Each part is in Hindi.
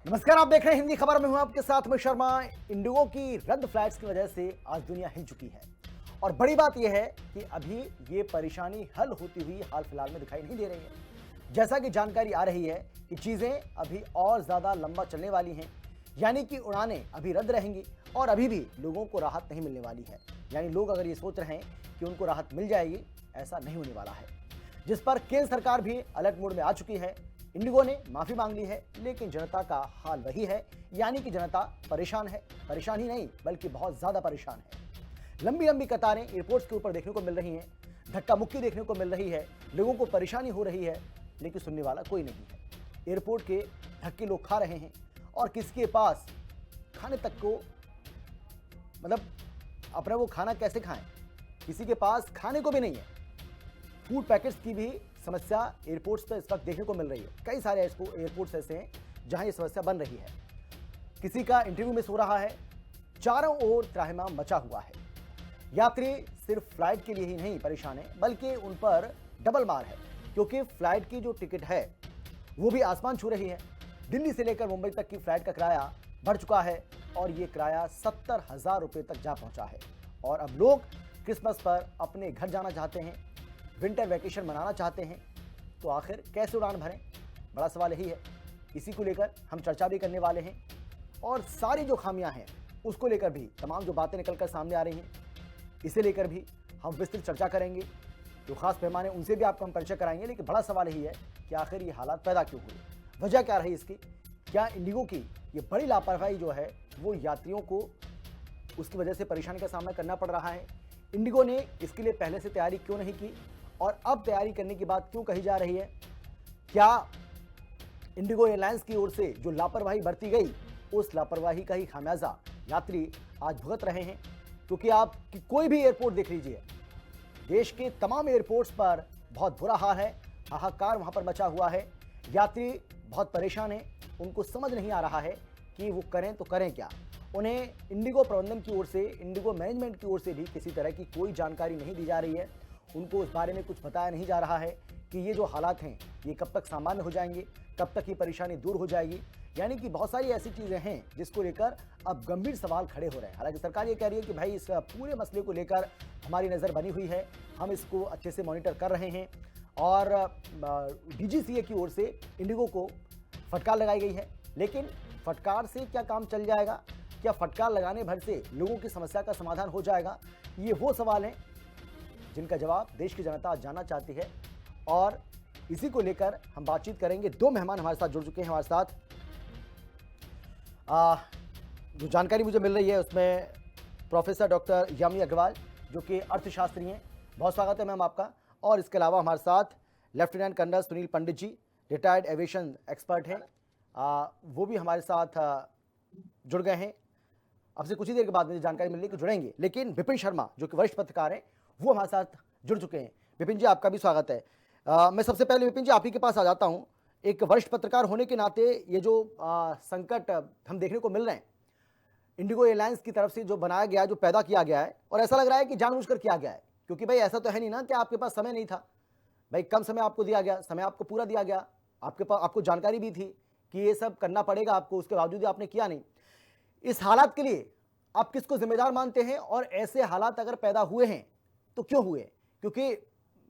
नमस्कार, आप देख रहे हैं हिंदी खबर में हूं आपके साथ में शर्मा। इंडिगो की रद्द फ्लाइट्स की वजह से आज दुनिया हिल चुकी है और बड़ी बात यह है कि अभी ये परेशानी हल होती हुई हाल फिलहाल में दिखाई नहीं दे रही है। जैसा कि जानकारी आ रही है कि चीजें अभी और ज्यादा लंबा चलने वाली हैं, यानी कि उड़ानें अभी रद्द रहेंगी और अभी भी लोगों को राहत नहीं मिलने वाली है। यानी लोग अगर ये सोच रहे हैं कि उनको राहत मिल जाएगी, ऐसा नहीं होने वाला है, जिस पर केंद्र सरकार भी अलर्ट मोड में आ चुकी है। इंडिगो ने माफी मांग ली है, लेकिन जनता का हाल वही है, यानी कि जनता परेशान है। परेशान ही नहीं बल्कि बहुत ज्यादा परेशान है। लंबी लंबी कतारें एयरपोर्ट्स के ऊपर देखने को मिल रही हैं, धक्का मुक्की देखने को मिल रही है, लोगों को परेशानी हो रही है, लेकिन सुनने वाला कोई नहीं है। एयरपोर्ट के धक्के लोग खा रहे हैं और किसी के पास खाने तक को मतलब अपना वो खाना कैसे खाएं, किसी के पास खाने को भी नहीं है। फूड पैकेट्स की भी समस्या एयरपोर्ट्स पर इस वक्त देखने को मिल रही है। कई सारे एयरपोर्ट्स ऐसे हैं जहां ये समस्या बन रही है। किसी का इंटरव्यू मिस हो रहा है, चारों ओर त्राहिमाम मचा हुआ है। यात्री सिर्फ फ्लाइट के लिए ही नहीं परेशान है, बल्कि उन पर डबल मार है, क्योंकि फ्लाइट की जो टिकट है वो भी आसमान छू रही है। दिल्ली से लेकर मुंबई तक की फ्लाइट का किराया बढ़ चुका है और ये किराया 70,000 रुपये तक जा पहुंचा है। और अब लोग क्रिसमस पर अपने घर जाना चाहते हैं, विंटर वैकेशन मनाना चाहते हैं, तो आखिर कैसे उड़ान भरें, बड़ा सवाल यही है। इसी को लेकर हम चर्चा भी करने वाले हैं और सारी जो खामियां हैं उसको लेकर भी तमाम जो बातें निकलकर सामने आ रही हैं, इसे लेकर भी हम विस्तृत चर्चा करेंगे। जो खास मेहमान हैं उनसे भी आपको हम परिचय कराएंगे, लेकिन बड़ा सवाल यही है कि आखिर ये हालात पैदा क्यों हुए, वजह क्या रही इसकी। क्या इंडिगो की ये बड़ी लापरवाही जो है वो यात्रियों को उसकी वजह से परेशानी का सामना करना पड़ रहा है? इंडिगो ने इसके लिए पहले से तैयारी क्यों नहीं की और अब तैयारी करने की बात क्यों कही जा रही है? क्या इंडिगो एयरलाइंस की ओर से जो लापरवाही बरती गई, उस लापरवाही का ही खामियाजा यात्री आज भुगत रहे हैं? क्योंकि आप कोई भी एयरपोर्ट देख लीजिए, देश के तमाम एयरपोर्ट्स पर बहुत बुरा हाल है, हाहाकार वहां पर मचा हुआ है। यात्री बहुत परेशान हैं, उनको समझ नहीं आ रहा है कि वो करें तो करें क्या। उन्हें इंडिगो प्रबंधन की ओर से, इंडिगो मैनेजमेंट की ओर से भी किसी तरह की कोई जानकारी नहीं दी जा रही है। उनको उस बारे में कुछ बताया नहीं जा रहा है कि ये जो हालात हैं ये कब तक सामान्य हो जाएंगे, कब तक ये परेशानी दूर हो जाएगी। यानी कि बहुत सारी ऐसी चीज़ें हैं जिसको लेकर अब गंभीर सवाल खड़े हो रहे हैं। हालांकि सरकार ये कह रही है कि भाई इस पूरे मसले को लेकर हमारी नज़र बनी हुई है, हम इसको अच्छे से मॉनिटर कर रहे हैं और डीजीसीए की ओर से इंडिगो को फटकार लगाई गई है। लेकिन फटकार से क्या काम चल जाएगा? क्या फटकार लगाने भर से लोगों की समस्या का समाधान हो जाएगा? ये वो सवाल हैं जिनका जवाब देश की जनता जानना चाहती है और इसी को लेकर हम बातचीत करेंगे। दो मेहमान हमारे साथ जुड़ चुके हैं। हमारे साथ जो जानकारी मुझे मिल रही है उसमें प्रोफेसर डॉक्टर यामिनी अग्रवाल जो कि अर्थशास्त्री हैं, बहुत स्वागत है मैम आपका। और इसके अलावा हमारे साथ लेफ्टिनेंट कर्नल सुनील पंडित जी, रिटायर्ड एविएशन एक्सपर्ट हैं, वो भी हमारे साथ जुड़ गए हैं। आपसे कुछ ही देर के बाद मुझे जानकारी मिल रही है कि जुड़ेंगे, लेकिन विपिन शर्मा जो कि वरिष्ठ पत्रकार हैं वो हमारे साथ जुड़ चुके हैं। विपिन जी, आपका भी स्वागत है। मैं सबसे पहले विपिन जी आप ही के पास आ जाता हूं। एक वरिष्ठ पत्रकार होने के नाते ये जो संकट हम देखने को मिल रहे हैं इंडिगो एयरलाइंस की तरफ से, जो बनाया गया, जो पैदा किया गया है, और ऐसा लग रहा है कि जानबूझकर किया गया है, क्योंकि भाई ऐसा तो है नहीं ना कि आपके पास समय नहीं था। भाई कम समय आपको दिया गया, समय आपको पूरा दिया गया, आपके पास आपको जानकारी भी थी कि ये सब करना पड़ेगा आपको, उसके बावजूद आपने किया नहीं। इस हालात के लिए आप किसको जिम्मेदार मानते हैं और ऐसे हालात अगर पैदा हुए हैं तो क्यों हुए? क्योंकि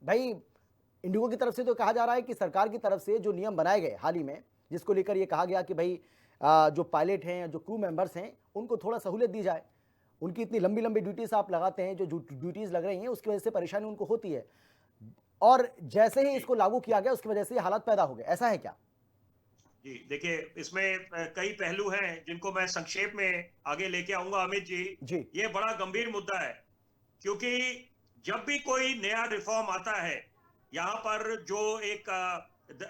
भाई इंडिगो की तरफ से तो कहा जा रहा है कि सरकार की तरफ से जो नियम बनाए गए हाल ही में, जिसको लेकर ये कहा गया कि भाई जो पायलट हैं, जो क्रू मेंबर्स हैं, उनको थोड़ा सहूलियत दी जाए। उनकी इतनी लंबी लंबी ड्यूटीज आप लगाते हैं, जो ड्यूटीज लग रही हैं उसकी वजह से परेशानी उनको होती है, और जैसे ही इसको लागू किया गया उसकी वजह से हालात पैदा हो गए। ऐसा है क्या? जी देखिए, इसमें कई पहलू हैं जिनको मैं संक्षेप में आगे लेके आऊंगा अमित जी। जी ये बड़ा गंभीर मुद्दा है, क्योंकि जब भी कोई नया रिफॉर्म आता है, यहाँ पर जो एक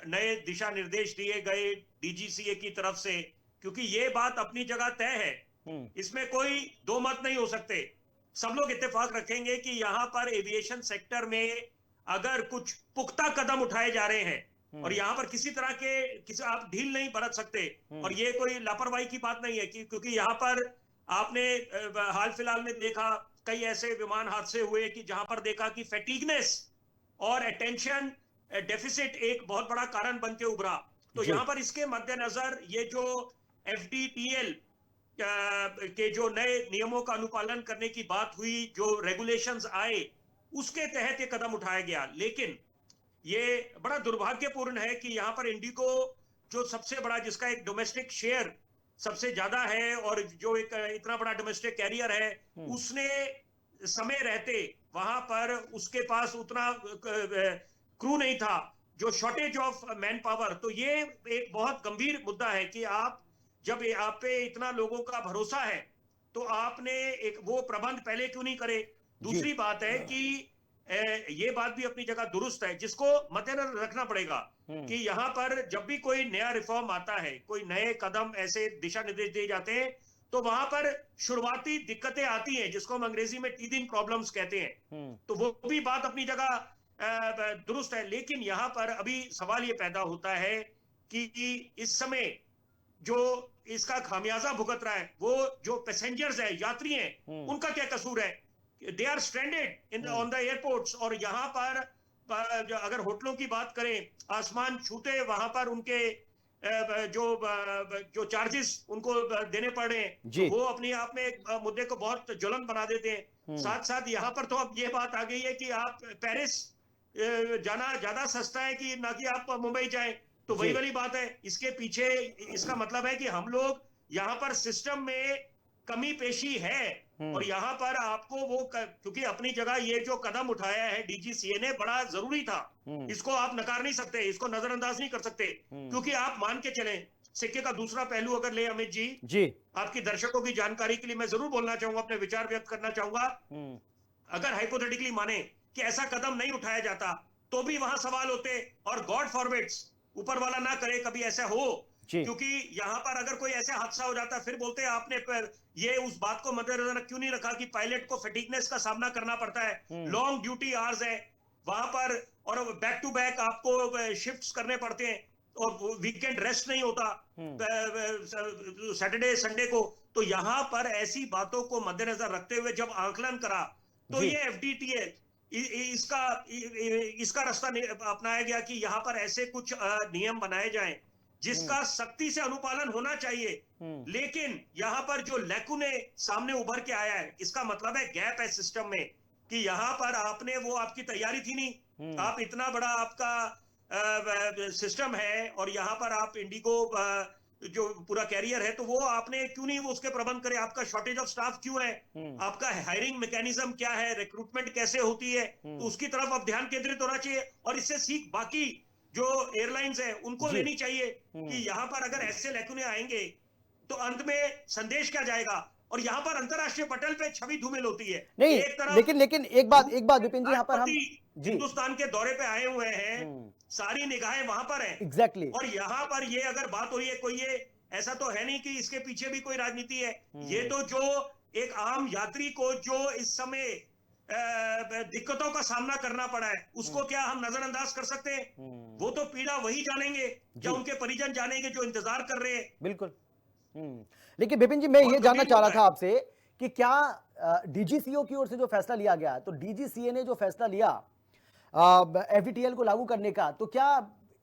नए दिशा निर्देश दिए गए डीजीसीए की तरफ से, क्योंकि ये बात अपनी जगह तय है, इसमें कोई दो मत नहीं हो सकते। सब लोग इत्तेफाक रखेंगे कि यहाँ पर एविएशन सेक्टर में अगर कुछ पुख्ता कदम उठाए जा रहे हैं और यहाँ पर किसी तरह के किसी आप ढील नहीं बरत सकते, और ये कोई लापरवाही की बात नहीं है कि क्योंकि यहाँ पर आपने हाल फिलहाल में देखा कई ऐसे विमान हादसे हुए कि जहां पर देखा कि फैटिगनेस और अटेंशन डेफिसिट एक बहुत बड़ा कारण बन के उभरा। तो जी यहाँ पर इसके मद्देनजर ये जो एफडीटीएल के जो नए नियमों का अनुपालन करने की बात हुई, जो रेगुलेशंस आए, उसके तहत ये कदम उठाया गया। लेकिन ये बड़ा दुर्भाग्यपूर्ण है कि यहाँ पर इंडिगो जो सबसे बड़ा, जिसका एक डोमेस्टिक शेयर सबसे ज्यादा है और जो एक इतना बड़ा डोमेस्टिक कैरियर है, उसने समय रहते वहां पर उसके पास उतना क्रू नहीं था, जो शॉर्टेज ऑफ मैन पावर। तो ये एक बहुत गंभीर मुद्दा है कि आप जब आप पे इतना लोगों का भरोसा है तो आपने एक वो प्रबंध पहले क्यों नहीं करे। दूसरी बात है कि ये बात भी अपनी जगह दुरुस्त है, जिसको मद्देनजर रखना पड़ेगा कि यहाँ पर जब भी कोई नया रिफॉर्म आता है, कोई नए कदम ऐसे दिशा निर्देश दिए जाते हैं, तो वहां पर शुरुआती दिक्कतें आती हैं, जिसको हम अंग्रेजी में टीथिंग प्रॉब्लम्स कहते हैं। तो वो भी बात अपनी जगह दुरुस्त है। लेकिन यहाँ पर अभी सवाल ये पैदा होता है कि इस समय जो इसका खामियाजा भुगत रहा है, वो जो पैसेंजर्स है, यात्री हैं, उनका क्या कसूर है। They are stranded in on the airports, और यहाँ पर अगर होटलों की बात करें, आसमान छूते वहां पर उनके जो चार्जेस उनको देने पड़ रहे हैं, तो वो अपने आप में एक मुद्दे को बहुत ज्वलन बना देते हैं। साथ साथ यहाँ पर तो अब ये बात आ गई है कि आप पेरिस जाना ज्यादा सस्ता है कि ना कि आप मुंबई जाएं। तो वही वाली बात है। इसके पीछे इसका मतलब है कि हम लोग यहाँ पर सिस्टम में कमी पेशी है, और यहाँ पर आपको वो क्योंकि अपनी जगह ये जो कदम उठाया है डीजीसीए ने, बड़ा जरूरी था। इसको आप नकार नहीं सकते, इसको नजरअंदाज नहीं कर सकते, क्योंकि आप मान के चलें, सिक्के का दूसरा पहलू अगर ले अमित जी, आपकी दर्शकों की जानकारी के लिए मैं जरूर बोलना चाहूंगा, अपने विचार व्यक्त करना चाहूंगा। अगर हाइपोथेटिकली माने कि ऐसा कदम नहीं उठाया जाता, तो भी वहां सवाल होते, और गॉड फॉरबिड्स, ऊपर वाला ना करे कभी ऐसा हो, क्योंकि यहाँ पर अगर कोई ऐसा हादसा हो जाता, फिर बोलते हैं आपने ये उस बात को मद्देनजर क्यों नहीं रखा कि पायलट को फटीगनेस का सामना करना पड़ता है, लॉन्ग ड्यूटी आवर्स है वहां पर, और बैक टू बैक आपको शिफ्ट्स करने पड़ते हैं, और वीकेंड रेस्ट नहीं होता सैटरडे संडे को। तो यहाँ पर ऐसी बातों को मद्देनजर रखते हुए जब आकलन करा, तो ये एफडीटीए इसका रास्ता अपनाया गया कि यहाँ पर ऐसे कुछ नियम बनाए जाएं जिसका सख्ती से अनुपालन होना चाहिए। लेकिन यहाँ पर जो लैकुने सामने उभर के आया है, इसका मतलब है गैप है सिस्टम में, कि यहाँ पर आपने वो आपकी तैयारी थी नहीं। आप इतना बड़ा आपका सिस्टम है, और यहाँ पर आप इंडिगो जो पूरा कैरियर है, तो वो आपने क्यों नहीं वो उसके प्रबंध करे। आपका शॉर्टेज ऑफ स्टाफ क्यों है, आपका हायरिंग मैकेनिज्म क्या है, रिक्रूटमेंट कैसे होती है, तो उसकी तरफ अब ध्यान केंद्रित होना चाहिए। और इससे सीख बाकी जो एयरलाइंस है उनको लेनी चाहिए कि यहाँ पर अगर ऐसे लैकुने आएंगे तो अंत में संदेश क्या जाएगा। और यहाँ पर अंतरराष्ट्रीय पटल पे छवि धूमिल होती है। नहीं, एक तरफ लेकिन एक बात विपिन जी, यहाँ पर हम हिंदुस्तान के दौरे पे आए हुए हैं, सारी निगाहें वहां पर हैं। एग्जैक्टली। और यहाँ पर ये अगर बात हो रही है, कोई ये ऐसा तो है नहीं कि इसके पीछे भी कोई राजनीति है। ये तो जो एक आम यात्री को जो इस समय दिक्कतों का सामना करना पड़ा है, उसको क्या हम नजरअंदाज कर सकते हैं। वो तो पीड़ा वही जानेंगे या उनके परिजन जानेंगे जो इंतजार कर रहे हैं। बिल्कुल। लेकिन विपिन जी, मैं ये जानना चाह रहा था आपसे कि क्या डीजीसीए की ओर से जो फैसला लिया गया, तो डीजीसीए ने जो फैसला लिया एफडीटीएल को लागू करने का, तो क्या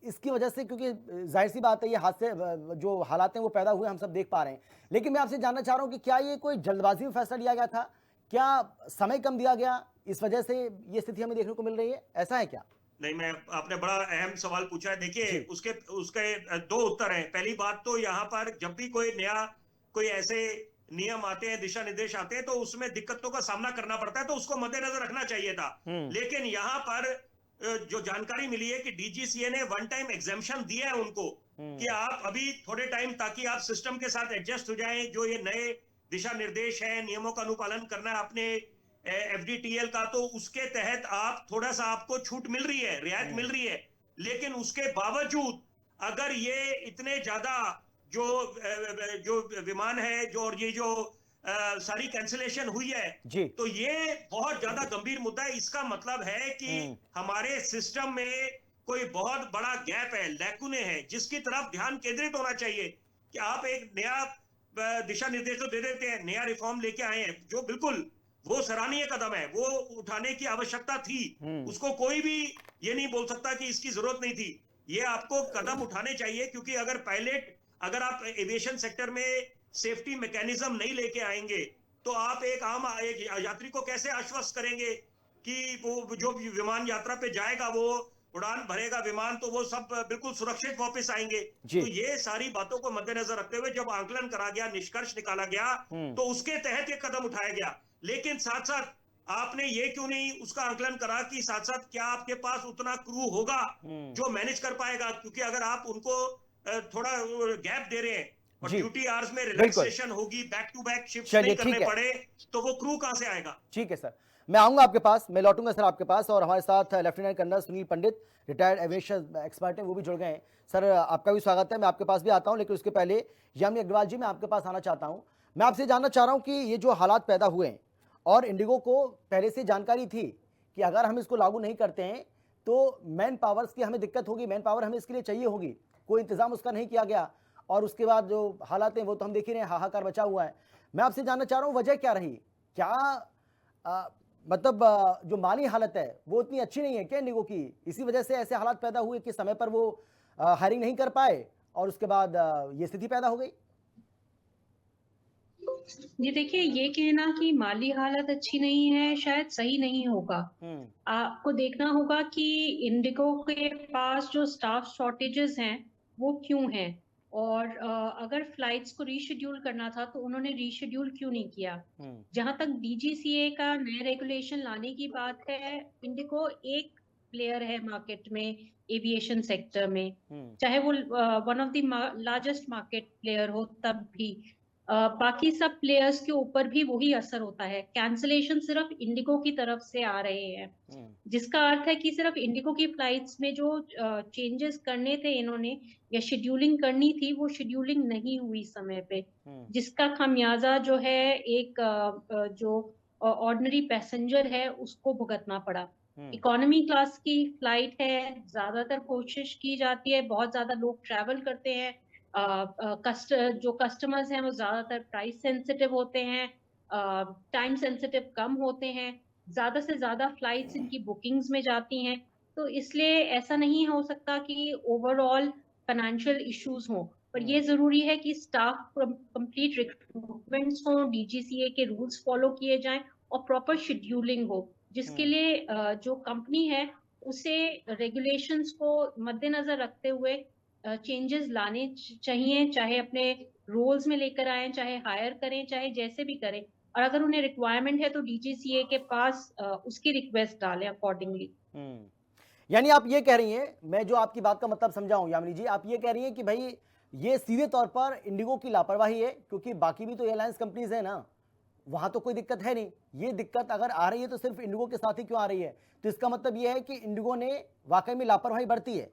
इसकी वजह से, क्योंकि जाहिर सी बात है ये हादसे जो हालात हैं वो पैदा हुए, हम सब देख पा रहे हैं, लेकिन मैं आपसे जानना चाह रहा हूं कि क्या ये कोई जल्दबाजी में फैसला लिया गया था, क्या समय कम दिया गया, इस वजह से ये स्थिति हमें देखने को मिल रही है, ऐसा है क्या? नहीं, आपने बड़ा अहम सवाल पूछा है। देखिए, उसके दो उत्तर हैं। पहली बात तो यहाँ पर जब भी कोई ऐसे नियम आते हैं, दिशा निर्देश आते हैं, तो उसमें दिक्कतों का सामना करना पड़ता है, तो उसको मद्देनजर रखना चाहिए था। लेकिन यहाँ पर जो जानकारी मिली है कि डीजीसीए ने वन टाइम एग्जेम्पशन दिया है उनको कि आप अभी थोड़े टाइम, ताकि आप सिस्टम के साथ एडजस्ट हो जाएं, जो ये नए दिशा निर्देश है, नियमों का अनुपालन करना है आपने एफडीटीएल का, तो उसके तहत आप थोड़ा सा आपको छूट मिल रही है, रियायत मिल रही है। लेकिन उसके बावजूद अगर ये इतने ज्यादा जो विमान है जो, और ये जो सारी कैंसिलेशन हुई है, तो ये बहुत ज्यादा गंभीर मुद्दा है। इसका मतलब है कि हमारे सिस्टम में कोई बहुत बड़ा गैप है, लैकुने है, जिसकी तरफ ध्यान केंद्रित होना चाहिए। कि आप एक नया दिशा निर्देश तो दे देते हैं, नया रिफॉर्म लेके आए हैं, जो बिल्कुल वो सराहनीय कदम है, वो उठाने की आवश्यकता थी, उसको कोई भी ये नहीं बोल सकता कि इसकी जरूरत नहीं थी। ये आपको कदम उठाने चाहिए, क्योंकि अगर पायलट अगर आप एविएशन सेक्टर में सेफ्टी मैकेनिज्म नहीं लेके आएंगे तो आप एक यात्री को कैसे आश्वस्त करेंगे कि वो जो विमान यात्रा पे जाएगा, वो उड़ान भरेगा विमान, तो वो सब बिल्कुल सुरक्षित वापस आएंगे। तो ये सारी बातों को मद्देनजर रखते हुए जब आंकलन करा गया, निष्कर्ष निकाला गया, तो उसके तहत ये कदम उठाया गया। लेकिन साथ साथ आपने ये क्यों नहीं उसका आंकलन करा कि साथ साथ क्या आपके पास उतना क्रू होगा जो मैनेज कर पाएगा? क्योंकि अगर आप उनको थोड़ा गैप दे रहे हैं और ड्यूटी आवर्स में रिलैक्सेशन होगी, बैक टू बैक शिफ्ट नहीं करने पड़े, तो वो क्रू कहां से आएगा? ठीक है सर, मैं आऊंगा आपके पास, मैं लौटूंगा सर आपके पास। और हमारे साथ लेफ्टिनेंट कर्नल सुनील पंडित, रिटायर्ड एविएशन एक्सपर्ट हैं, वो भी जुड़ गए हैं। सर आपका भी स्वागत है, मैं आपके पास भी आता हूं, लेकिन उसके पहले यामिनी अग्रवाल जी, मैं आपके पास आना चाहता हूं। मैं आपसे जानना चाह रहा हूं कि ये जो हालात पैदा हुए हैं, और इंडिगो को पहले से जानकारी थी कि अगर हम इसको लागू नहीं करते हैं तो मैन पावर्स की हमें दिक्कत होगी, मैन पावर हमें इसके लिए चाहिए होगी, कोई इंतजाम उसका नहीं किया गया, और उसके बाद जो हालात हैं वो तो हम देख ही रहे हैं, हाहाकार बचा हुआ है। मैं आपसे जानना चाह रहा हूँ वजह क्या रही, क्या मतलब जो माली हालत है वो उतनी अच्छी नहीं है क्या इंडिगो की, इसी वजह से ऐसे हालात पैदा हुए कि समय पर वो हायरिंग नहीं कर पाए और उसके बाद ये स्थिति पैदा हो गई? जी देखिए, ये कहना कि माली हालत अच्छी नहीं है शायद सही नहीं होगा। आपको देखना होगा कि इंडिगो के पास जो स्टाफ शॉर्टेजेस हैं वो क्यों हैं, और अगर फ्लाइट्स को रीशेड्यूल करना था तो उन्होंने रीशेड्यूल क्यों नहीं किया। जहां तक डीजीसीए का नया रेगुलेशन लाने की बात है, इंडिगो एक प्लेयर है मार्केट में, एविएशन सेक्टर में, चाहे वो one of the largest market player हो तब भी बाकी सब प्लेयर्स के ऊपर भी वही असर होता है। कैंसलेशन सिर्फ इंडिगो की तरफ से आ रहे हैं, जिसका अर्थ है कि सिर्फ इंडिगो की फ्लाइट्स में जो चेंजेस करने थे इन्होंने या शेड्यूलिंग करनी थी वो शेड्यूलिंग नहीं हुई समय पे, जिसका खामियाजा जो है एक जो ऑर्डिनरी पैसेंजर है उसको भुगतना पड़ा। इकोनॉमी क्लास की फ्लाइट है, ज्यादातर कोशिश की जाती है, बहुत ज्यादा लोग ट्रैवल करते हैं, जो कस्टमर्स हैं वो ज्यादातर प्राइस सेंसिटिव होते हैं, टाइम सेंसिटिव कम होते हैं, ज्यादा से ज्यादा फ्लाइट्स इनकी बुकिंग्स में जाती हैं, तो इसलिए ऐसा नहीं हो सकता कि ओवरऑल फाइनेंशियल इश्यूज हों। पर ये जरूरी है कि स्टाफ कंप्लीट रिक्रूटमेंट्स हो, डीजीसीए के रूल्स फॉलो किए जाएं और प्रॉपर शेड्यूलिंग हो, जिसके लिए जो कंपनी है उसे रेगुलेशंस को मद्देनजर रखते हुए चेंजेस लाने चाहिए, चाहे अपने रोल्स में लेकर आए, चाहे हायर करें, चाहे जैसे भी करें, और अगर उन्हें रिक्वायरमेंट है तो डीजीसीए के पास उसकी रिक्वेस्ट डालें अकॉर्डिंगली। यानी आप ये कह रही हैं, मैं जो आपकी बात का मतलब समझाऊं यामिनी जी, आप ये कह रही हैं कि भाई ये सीधे तौर पर इंडिगो की लापरवाही है, क्योंकि बाकी भी तो एयरलाइंस कंपनीज है ना, वहां तो कोई दिक्कत है नहीं, ये दिक्कत अगर आ रही है तो सिर्फ इंडिगो के साथ ही क्यों आ रही है? तो इसका मतलब ये है कि इंडिगो ने वाकई में लापरवाही बरती है,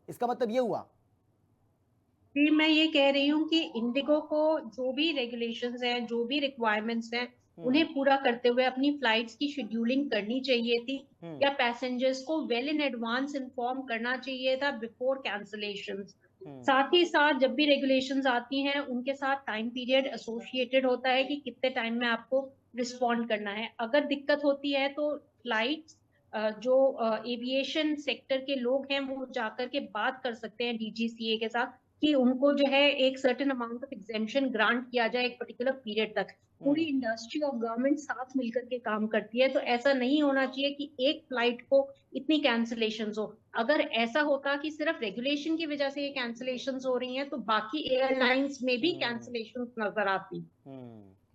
इसका मतलब ये हुआ? फिर मैं ये कह रही हूँ कि इंडिगो को जो भी रेगुलेशंस हैं, जो भी रिक्वायरमेंट्स हैं, उन्हें पूरा करते हुए अपनी फ्लाइट्स की शेड्यूलिंग करनी चाहिए थी, या पैसेंजर्स को वेल इन एडवांस इन्फॉर्म करना चाहिए था बिफोर कैंसलेशंस। साथ ही साथ जब भी रेगुलेशंस आती हैं उनके साथ टाइम पीरियड एसोसिएटेड होता है कि कितने टाइम में आपको रिस्पॉन्ड करना है। अगर दिक्कत होती है तो फ्लाइट्स जो एविएशन सेक्टर के लोग हैं वो जाकर के बात कर सकते हैं डीजीसीए के साथ कि उनको जो है एक certain amount of exemption grant किया जाए एक पर्टिकुलर पीरियड तक। पूरी इंडस्ट्री और गवर्नमेंट साथ मिलकर के काम करती है, तो ऐसा नहीं होना चाहिए कि एक फ्लाइट को इतनी कैंसलेशंस हो। अगर ऐसा होता कि सिर्फ रेगुलेशन की वजह से ये कैंसलेशंस हो रही हैं तो बाकी एयरलाइंस में भी कैंसलेशंस नजर आती।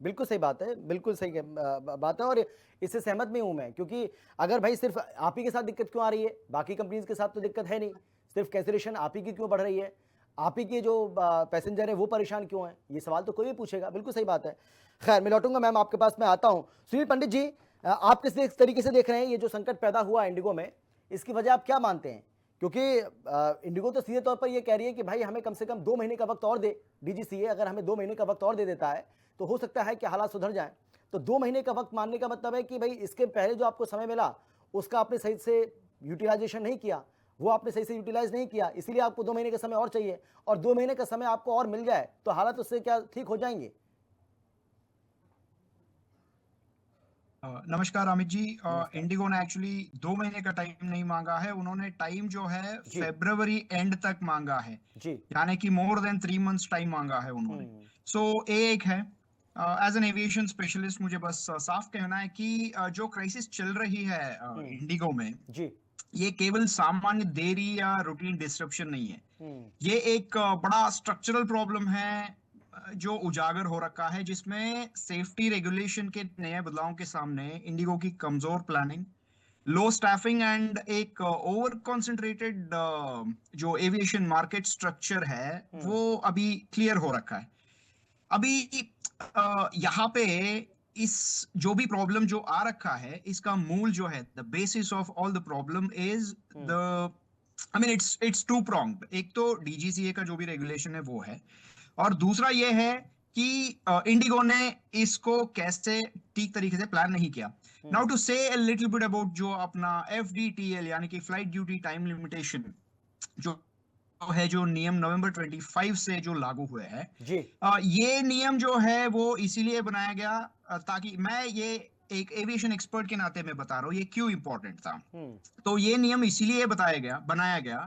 बिल्कुल सही बात है, बिल्कुल सही बात है, और इससे सहमत भी हूं मैं, क्योंकि अगर भाई सिर्फ आप ही के साथ दिक्कत क्यों आ रही है, बाकी कंपनीज के साथ तो दिक्कत है नहीं, सिर्फ कैंसिलेशन आप ही की क्यों बढ़ रही है, आप ही के जो पैसेंजर है वो परेशान क्यों हैं, ये सवाल तो कोई भी पूछेगा। बिल्कुल सही बात है। खैर मैं लौटूंगा मैम आपके पास, मैं आता हूं। सुनील पंडित जी, आप किस तरीके से देख रहे हैं ये जो संकट पैदा हुआ इंडिगो में, इसकी वजह आप क्या मानते हैं? क्योंकि इंडिगो तो सीधे तौर पर ये कह रही है कि भाई हमें कम से कम 2 महीने का वक्त और दे, डीजीसीए अगर हमें 2 महीने का वक्त और दे देता है तो हो सकता है कि हालात सुधर जाएं। तो 2 महीने का वक्त मानने का मतलब है कि भाई इसके पहले जो आपको समय मिला उसका आपने सही से यूटिलाइजेशन नहीं किया, वो आपने सही से यूटिलाइज नहीं किया, इसीलिए आपको 2 महीने का समय और चाहिए, और 2 महीने का समय आपको और मिल जाए तो हालात उससे क्या ठीक हो जाएंगे? नमस्कार अमित जी। नमस्कार। इंडिगो ने एक्चुअली 2 महीने का टाइम नहीं मांगा है, उन्होंने टाइम जो है जी। फरवरी एंड तक मांगा है, जी। यानी कि मोर देन 3 मंथ्स टाइम मांगा है उन्होंने। सो एक है, एज एन एविएशन स्पेशलिस्ट मुझे बस साफ कहना है कि जो क्राइसिस चल रही है इंडिगो में, जी। ये केवल सामान्य देरी या रूटीन डिसरप्शन नहीं है। ये एक बड़ा स्ट्रक्चरल प्रॉब्लम है जो उजागर हो रखा है, जिसमें सेफ्टी रेगुलेशन के नए बदलावों के सामने इंडिगो की कमजोर प्लानिंग, लो स्टाफिंग एंड एक ओवर कॉन्सेंट्रेटेड जो एविएशन मार्केट स्ट्रक्चर है वो अभी क्लियर हो रखा है। अभी यहाँ पे इस जो भी प्रॉब्लम जो आ रखा है, इसका मूल जो है, the basis of all the problem is the, I mean it's two pronged. एक तो डीजीसीए का जो भी रेगुलेशन है वो है, और दूसरा ये है कि इंडिगो ने इसको कैसे ठीक तरीके से प्लान नहीं किया। नाउ टू से अ लिटिल बिट अबाउट जो अपना एफडीटीएल यानी कि फ्लाइट ड्यूटी टाइम लिमिटेशन जो है, जो नियम नवंबर 25 से जो लागू हुए हैं, जी। ये नियम जो है वो इसीलिए बनाया गया ताकि, मैं ये एक एविएशन एक्सपर्ट के नाते मैं बता रहा हूँ ये क्यों इंपॉर्टेंट था। तो ये नियम इसीलिए बनाया गया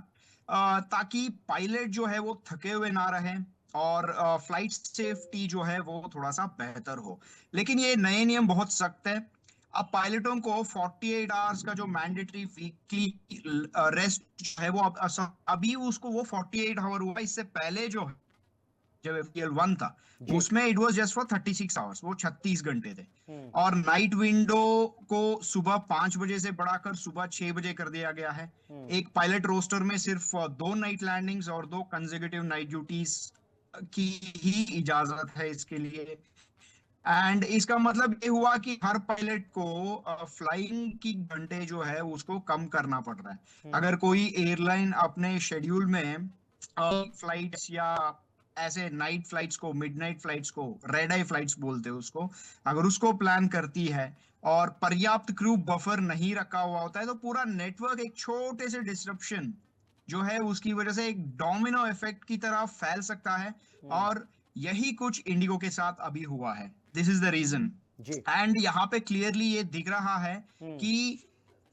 ताकि पायलट जो है वो थके हुए ना रहे और फ्लाइट सेफ्टी जो है वो थोड़ा सा बेहतर हो। लेकिन ये नए नियम बहुत सख्त है। अब पायलटों को 48 आवर्स का जो मैंडेटरी वीकली रेस्ट है वो अभी उसको वो 48 आवर हुआ। इससे पहले जो है, जब FTL 1 था उसमें it was just for 36 hours, वो 36 घंटे थे। और नाइट विंडो को सुबह 5 बजे से बढ़ाकर सुबह 6 बजे कर दिया गया है। एक पायलट रोस्टर में सिर्फ 2 नाइट लैंडिंग्स और 2 कंसेक्यूटिव नाइट ड्यूटीज की ही इजाजत है इसके लिए। एंड इसका मतलब ये हुआ कि हर पायलट को फ्लाइंग की घंटे जो है उसको कम करना पड़ रहा है। अगर कोई एयरलाइन अपने शेड्यूल में फ्लाइट्स या ऐसे नाइट फ्लाइट्स को, मिडनाइट फ्लाइट्स को, रेड आई फ्लाइट्स बोलते हैं उसको, अगर उसको प्लान करती है और पर्याप्त क्रू बफर नहीं रखा हुआ होता है, तो पूरा नेटवर्क एक छोटे से डिसरप्शन जो है उसकी वजह से एक डोमिनो इफेक्ट की तरह फैल सकता है। और यही कुछ इंडिगो के साथ अभी हुआ है। This is the reason. And यहाँ पे क्लियरली ये दिख रहा है कि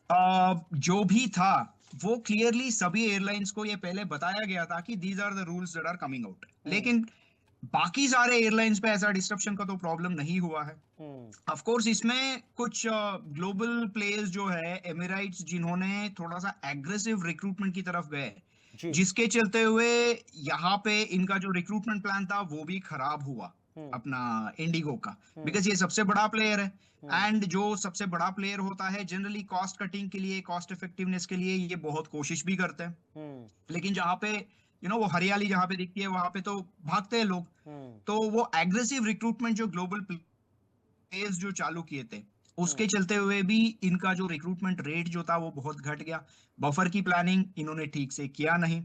जो भी था वो क्लियरली सभी एयरलाइंस को ये पहले बताया गया था कि these are the rules that are coming out. लेकिन बाकी सारे एयरलाइंस पे ऐसा डिस्ट्रप्शन का तो प्रॉब्लम नहीं हुआ है। ऑफ कोर्स इसमें कुछ ग्लोबल प्लेयर्स जो है, एमिरेट्स, जिन्होंने थोड़ा सा एग्रेसिव रिक्रूटमेंट की तरफ गए, जिसके चलते हुए यहाँ पे इनका जो रिक्रूटमेंट प्लान था वो भी खराब हुआ अपना इंडिगो का, बिकॉज ये सबसे बड़ा प्लेयर है। एंड जो सबसे बड़ा प्लेयर होता है जनरली कॉस्ट कटिंग के लिए, कॉस्ट इफेक्टिवनेस के लिए ये बहुत कोशिश भी करते हैं। लेकिन जहाँ पे वो हरियाली जहाँ पे दिखती है वहां पे तो भागते हैं लोग। तो वो एग्रेसिव रिक्रूटमेंट जो ग्लोबल प्लेयर्स जो चालू किए थे उसके चलते हुए भी इनका जो रिक्रूटमेंट रेट जो था वो बहुत घट गया। बफर की प्लानिंग इन्होंने ठीक से किया नहीं।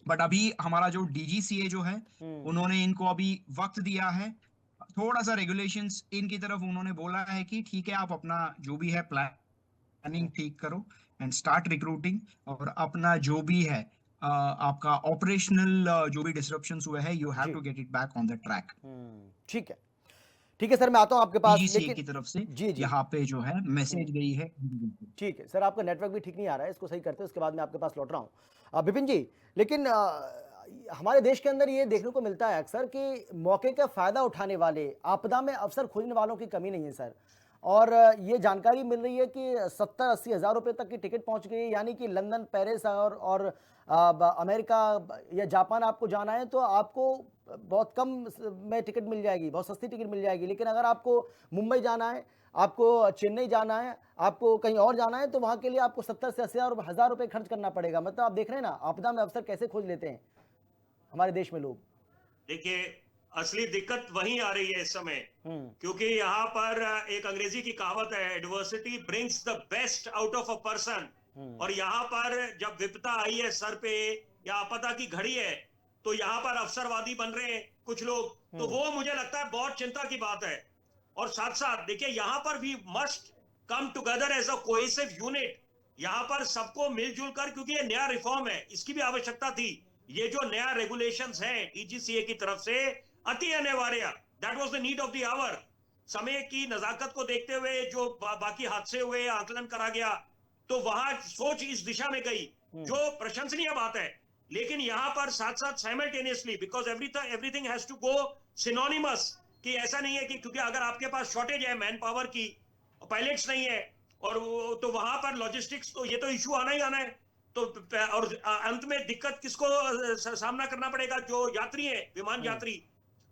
बट अभी हमारा जो डीजीसीए जो है उन्होंने इनको अभी वक्त दिया है, थोड़ा सा रेगुलेशंस इनकी तरफ उन्होंने बोला है कि ठीक है आप अपना जो भी है प्लानिंग ठीक करो एंड स्टार्ट रिक्रूटिंग, और अपना जो भी है आपका ऑपरेशनल जो भी डिसरप्शंस हुए हैं you have to get it back on the track. ठीक है, ठीक है सर, मैं आता हूं आपके पास। लेकिन की तरफ से यहाँ पे जो है मैसेज गई है। ठीक है सर, आपका नेटवर्क भी ठीक नहीं आ रहा है, इसको सही करते हैं उसके बाद मैं आपके पास लौट रहा हूं। विपिन जी, लेकिन हमारे देश के अंदर ये देखने को मिलता है अक्सर कि मौके का फायदा उठाने वाले, आपदा में अवसर खोजने वालों की कमी नहीं है सर। और ये जानकारी मिल रही है कि 70-80 हज़ार रुपये तक की टिकट पहुंच गई, यानी कि लंदन, पेरिस और अमेरिका या जापान आपको जाना है तो आपको बहुत कम में टिकट मिल जाएगी, बहुत सस्ती टिकट मिल जाएगी। लेकिन अगर आपको मुंबई जाना है, आपको चेन्नई जाना है, आपको कहीं और जाना है, तो वहाँ के लिए आपको 70 से 80 हज़ार रुपये खर्च करना पड़ेगा। मतलब आप देख रहे हैं ना, आपदा में अवसर कैसे खोज लेते हैं हमारे देश में लोग। देखिए, असली दिक्कत वहीं आ रही है इस समय, क्योंकि यहाँ पर एक अंग्रेजी की कहावत है, adversity brings the best out of a person. और यहाँ पर जब विपदा आई है सर पे या आपदा की घड़ी है, तो यहाँ पर अवसरवादी बन रहे हैं कुछ लोग, तो वो मुझे लगता है बहुत चिंता की बात है। और साथ साथ देखिए, यहाँ पर भी must come together as a cohesive unit. यहाँ पर सबको मिलजुल कर, क्योंकि ये नया रिफॉर्म है, इसकी भी आवश्यकता थी। ये जो नया रेगुलेशंस हैं डीजीसीए की तरफ से, अति अनिवार्य, that was the need of the hour. समय की नजाकत को देखते हुए जो बाकी हादसे हुए, आकलन करा गया, तो वहां सोच इस दिशा में गई, जो प्रशंसनीय बात है। लेकिन यहां पर साथ साथ simultaneously, because everything has to go synonymous, कि ऐसा नहीं है कि क्योंकि अगर आपके पास शॉर्टेज है मैन पावर की, पायलट्स नहीं है, और तो वहां पर लॉजिस्टिक्स, तो ये तो इशू आना ही आना है। तो और अंत में दिक्कत किसको सामना करना पड़ेगा? जो यात्री है, विमान यात्री।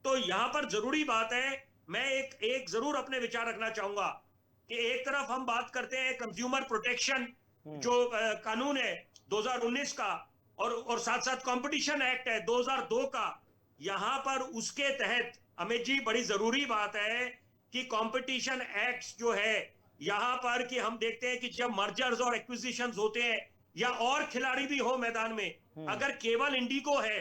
तो यहाँ पर जरूरी बात है, मैं एक जरूर अपने विचार रखना चाहूंगा कि एक तरफ हम बात करते हैं कंज्यूमर प्रोटेक्शन जो कानून है 2019 का, और साथ साथ कंपटीशन एक्ट है 2002 का। यहां पर उसके तहत अमित जी बड़ी जरूरी बात है कि कंपटीशन एक्ट जो है यहां पर, कि हम देखते हैं कि जब मर्जर्स और एक्विजिशंस होते हैं या और खिलाड़ी भी हो मैदान में, अगर केवल इंडिगो है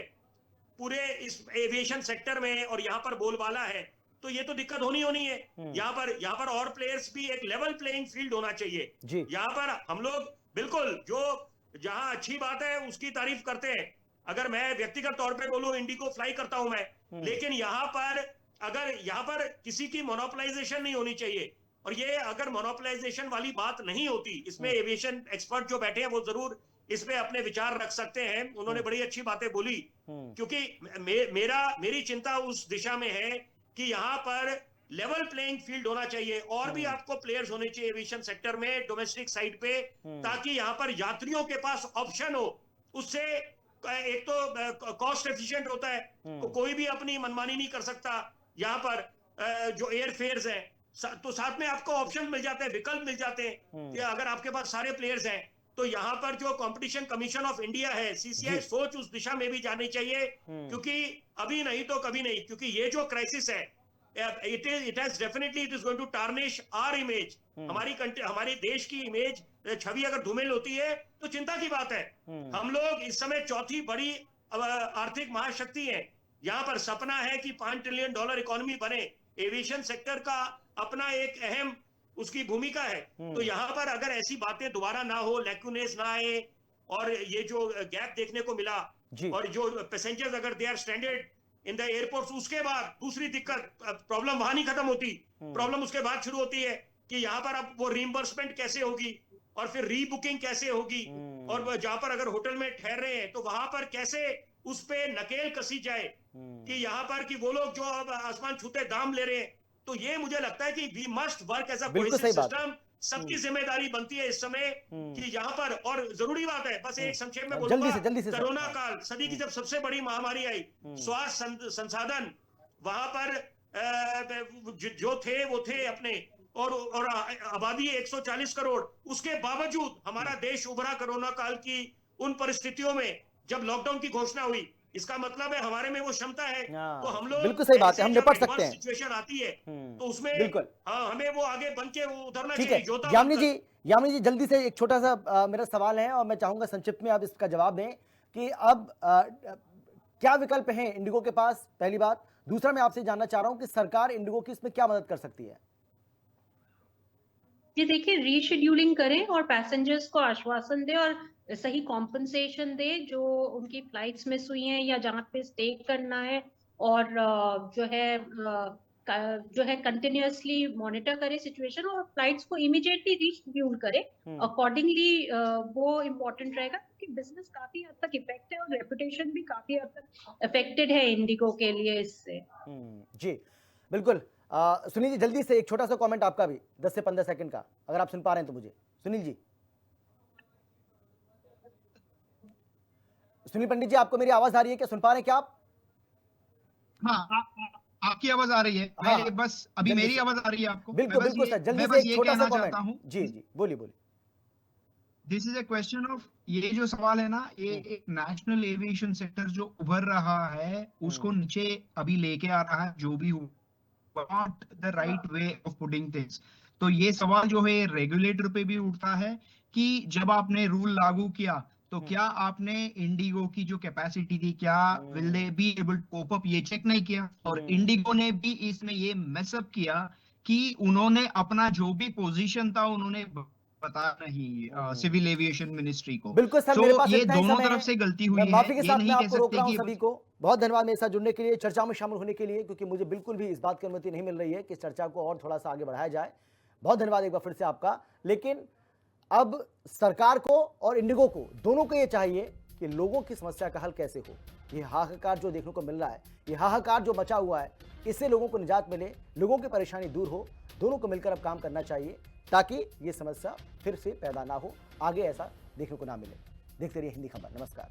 पूरे इस एविएशन सेक्टर में और यहाँ पर बोलबाला है, तो ये तो दिक्कत होनी है। यहाँ पर और प्लेयर्स भी, एक लेवल प्लेइंग फील्ड होना चाहिए। यहाँ पर हम लोग बिल्कुल जो जहां अच्छी बात है उसकी तारीफ करते हैं। अगर मैं व्यक्तिगत तौर पे बोलूं, इंडिगो फ्लाई करता हूं मैं, लेकिन यहाँ पर किसी की मोनोपोलाइजेशन नहीं होनी चाहिए। और ये अगर मोनोपोलाइजेशन वाली बात नहीं होती, इसमें एविएशन एक्सपर्ट जो बैठे हैं वो जरूर इसमें अपने विचार रख सकते हैं। उन्होंने बड़ी अच्छी बातें बोली, क्योंकि मेरी चिंता उस दिशा में है कि यहाँ पर लेवल प्लेइंग फील्ड होना चाहिए, और भी आपको प्लेयर्स होने चाहिए एविएशन सेक्टर में, डोमेस्टिक साइड पे, ताकि यहाँ पर यात्रियों के पास ऑप्शन हो। उससे एक तो कॉस्ट एफिशिएंट होता है, तो कोई भी अपनी मनमानी नहीं कर सकता। यहाँ पर जो एयर फेयर्स है, तो साथ में आपको ऑप्शन मिल जाते हैं, विकल्प मिल जाते हैं कि अगर आपके पास सारे प्लेयर्स हैं। तो यहाँ पर जो कंपटीशन कमीशन ऑफ इंडिया है, सीसीआई, सोच उस दिशा में भी जानी चाहिए, क्योंकि अभी नहीं तो कभी नहीं, क्योंकि ये जो क्राइसिस है, it is going to tarnish our image, हमारी देश की इमेज, छवि अगर धूमिल होती है तो चिंता की बात है। हम लोग इस समय चौथी बड़ी आर्थिक महाशक्ति है। यहाँ पर सपना है कि $5 ट्रिलियन इकोनॉमी बने। एविएशन सेक्टर का अपना एक अहम उसकी भूमिका है। तो यहाँ पर अगर ऐसी बातें दोबारा ना हो, लैक्यूनेस ना आए, और ये जो गैप देखने को मिला, और जो पैसेंजर्स अगर they are stranded in the airports, उसके बाद दूसरी दिक्कत, प्रॉब्लम वहां नहीं खत्म होती, प्रॉब्लम उसके बाद शुरू होती है कि यहाँ पर अब वो रीइंबर्समेंट कैसे होगी, और फिर रीबुकिंग कैसे होगी, और जहां पर अगर होटल में ठहर रहे हैं तो वहां पर कैसे उस पे नकेल कसी जाए कि यहाँ पर कि वो लोग जो अब आसमान छूते दाम ले रहे हैं। तो ये मुझे लगता है कि we must work as a cohesive system. सबकी जिम्मेदारी बनती है इस समय कि यहाँ पर, और जरूरी बात है, बस एक संक्षेप में बोलूंगा, कोरोना काल, सदी की जब सबसे बड़ी महामारी आई, स्वास्थ्य संसाधन वहां पर जो थे वो थे अपने, और आबादी 140 करोड़, उसके बावजूद हमारा देश उभरा कोरोना काल की उन परिस्थितियों में जब लॉकडाउन की घोषणा हुई। इसका मतलब है हमारे में वो क्षमता है। तो हम लोग, बिल्कुल सही बात है, हम निपट सकते हैं। सिचुएशन आती है तो उसमें बिल्कुल हमें वो आगे बन के उतरना ठीक चाहिए। है। यामिनी जी जल्दी से एक छोटा सा मेरा सवाल है, और मैं चाहूंगा संक्षिप्त में आप इसका जवाब दें कि अब क्या विकल्प हैं इंडिगो के पास, पहली बात। दूसरा, मैं आपसे जानना चाह रहा हूं कि सरकार इंडिगो की इसमें क्या मदद कर सकती है। ये देखिए, रीशेड्यूलिंग करें और पैसेंजर्स को आश्वासन दे और सही कॉम्पनसेशन दे जो उनकी फ्लाइट्स मिस हुई हैं या जहाँ पे स्टे करना है, और जो है कंटिन्यूअसली मॉनिटर करे सिचुएशन और फ्लाइट्स को इमीडिएटली रीशेड्यूल करे अकॉर्डिंगली। वो इम्पोर्टेंट रहेगा, क्योंकि बिजनेस काफी हद तक इफेक्ट है और रेपुटेशन भी काफी हद तक अफेक्टेड है इंडिगो के लिए इससे। जी बिल्कुल। सुनील जी जल्दी से एक छोटा सा कमेंट आपका भी, 10 से 15 सेकंड का, अगर आप सुन पा रहे हैं तो मुझे। सुनील जी। सुनील पंडित जी, आपको मेरी आवाज आ रही है क्या, सुन पा रहे हैं क्या आप? हाँ, आपकी आवाज आ रही है। मैं बस अभी मेरी आवाज आ रही है आपको? बिल्कुल बिल्कुल सर, जल्दी से एक छोटा सा कमेंट। जी जी बोलिए। This is a question of, ये जो सवाल है ना, ये एक नेशनल एविएशन सेक्टर जो उभर रहा है उसको नीचे अभी लेके आ रहा है, जो भी हो, not the right way of putting things. तो ये सवाल जो है रेगुलेटर पे भी उठता है कि जब आपने रूल लागू किया तो क्या आपने इंडिगो की जो कैपेसिटी थी, क्या will they be able to cope up, ये चेक नहीं किया। और इंडिगो ने भी इसमें ये मेसअप किया कि उन्होंने अपना जो भी पोजीशन था उन्होंने पता नहीं सिविल एविएशन मिनिस्ट्री को। बिल्कुल सर, मेरे पास ये इतना ही दोनों समय तरफ है। से गलती हुई मैं है, माफी के ये साथ नहीं मैं कह आपको रोक सकते रहा हूं कि सभी को। बहुत धन्यवाद मेरे साथ जुड़ने के लिए, चर्चा में शामिल होने के लिए, क्योंकि मुझे बिल्कुल भी इस बात की अनुमति नहीं मिल रही है कि इस चर्चा को और थोड़ा सा आगे बढ़ाया जाए। बहुत धन्यवाद एक बार फिर से आपका। लेकिन अब सरकार को और इंडिगो को, दोनों को ये चाहिए कि लोगों की समस्या का हल कैसे हो। ये हाहाकार जो देखने को मिल रहा है, ये हाहाकार जो मचा हुआ है, इससे लोगों को निजात मिले, लोगों की परेशानी दूर हो। दोनों को मिलकर अब काम करना चाहिए ताकि ये समस्या फिर से पैदा ना हो, आगे ऐसा देखने को ना मिले। देखते रहिए हिंदी खबर। नमस्कार।